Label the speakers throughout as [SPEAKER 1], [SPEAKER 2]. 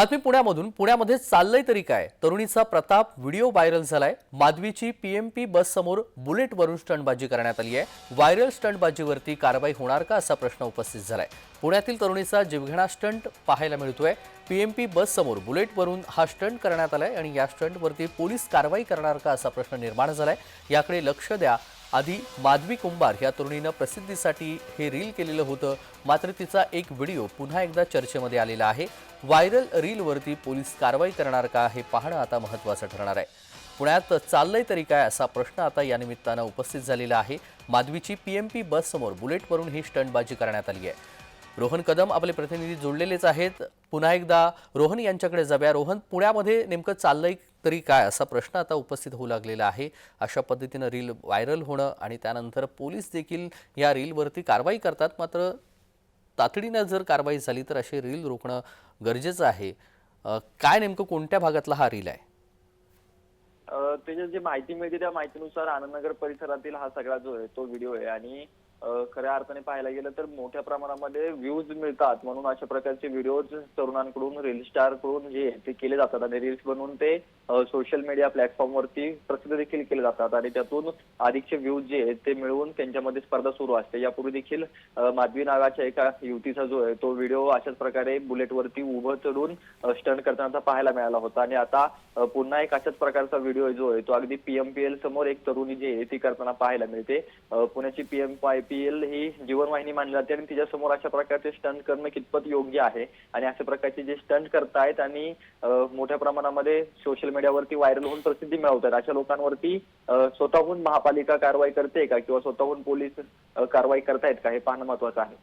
[SPEAKER 1] बातमी पुण्यामध्ये चाललंय तरी काय? तरुणीचा प्रताप व्हिडिओ व्हायरल झालाय। माधवीची पीएमपी बस समोर बुलेटवरून स्टंटबाजी करण्यात आली आहे। व्हायरल स्टंटबाजीवरती कारवाई होणार का असा प्रश्न उपस्थित झालाय। पुण्यातील तरुणीचा जीवघेणा स्टंट पाहायला मिळतोय। पीएमपी बस समोर बुलेटवरून हा स्टंट करण्यात आलाय आणि या स्टंटवरती पोलीस कारवाई करणार का असा प्रश्न निर्माण झालाय। याकडे लक्ष द्या। आधी माधवी कुंभार या तरुणीने प्रसिद्धीसाठी हे रील केलेलं होतं, मात्र तिचा एक व्हिडिओ पुन्हा एकदा चर्चेमध्ये आलेला आहे। व्हायरल रीलवरती पोलीस कारवाई करणार का हे पाहणं आता महत्त्वाचं ठरणार आहे। पुण्यात चाललंय तरी काय असा प्रश्न आता या निमित्तानं उपस्थित झालेला आहे। माधवीची पीएमपी बस समोर बुलेटवरून ही स्टंटबाजी करण्यात आली आहे। रोहन कदम आपले प्रतिनिधी जोडलेलेच आहेत। पुन्हा एकदा रोहन यांच्याकडे जाऊया। रोहन, पुण्यामध्ये नेमकं चाललंय तरी काय असा प्रश्न आता उपस्थित होऊ लागलेला आहे। अशा पद्धतीनं रील व्हायरल होणं आणि त्यानंतर पोलीस देखील या रीलवरती कारवाई करतात, मात्र तातडीनं जर कारवाई झाली तर असे रील रोखणं गरजेचं आहे। काय नेमकं कोणत्या भागातला हा रील आहे?
[SPEAKER 2] त्याच्यात जी माहिती मिळते त्या माहितीनुसार आनंदनगर परिसरातील हा सगळा जो आहे तो व्हिडिओ आहे आणि खऱ्या अर्थाने पाहायला गेलं तर मोठ्या प्रमाणामध्ये व्ह्यूज मिळतात, म्हणून अशा प्रकारचे व्हिडिओज तरुणांकडून रील स्टार कडून जे ते केले जातात आणि रील्स बनवून ते सोशल मीडिया प्लॅटफॉर्मवरती प्रसिद्ध देखील केले जातात आणि त्यातून अधिकचे व्ह्यूज जे आहेत ते मिळवून त्यांच्यामध्ये स्पर्धा सुरू असते। यापूर्वी देखील माधवी नावाच्या एका युवतीचा जो आहे तो व्हिडिओ अशाच प्रकारे बुलेटवरती उभं चढून स्टंट करताना पाहायला मिळाला होता आणि आता पुन्हा एक अशाच प्रकारचा व्हिडिओ जो आहे तो अगदी पीएमपीएल समोर एक तरुणी जी आहे ती करताना पाहायला मिळते। पुण्याची पीएल ही जीवनवाहिनी मानली जाते आणि तिच्यासमोर अशा प्रकारचे स्टंट करणं कितपत योग्य आहे आणि अशा प्रकारचे जे स्टंट करतायत आणि मोठ्या प्रमाणामध्ये सोशल मीडियावरती व्हायरल होऊन प्रसिद्धी मिळवतात अशा लोकांवरती स्वतःहून महापालिका कारवाई करते का किंवा स्वतःहून पोलीस कारवाई करतायत का हे पाहणं महत्त्वाचं आहे।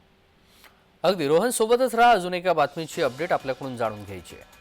[SPEAKER 1] अगदी रोहन सोबतच राहा, अजून एका बातमीची अपडेट आपल्याकडून जाणून घ्यायची आहे।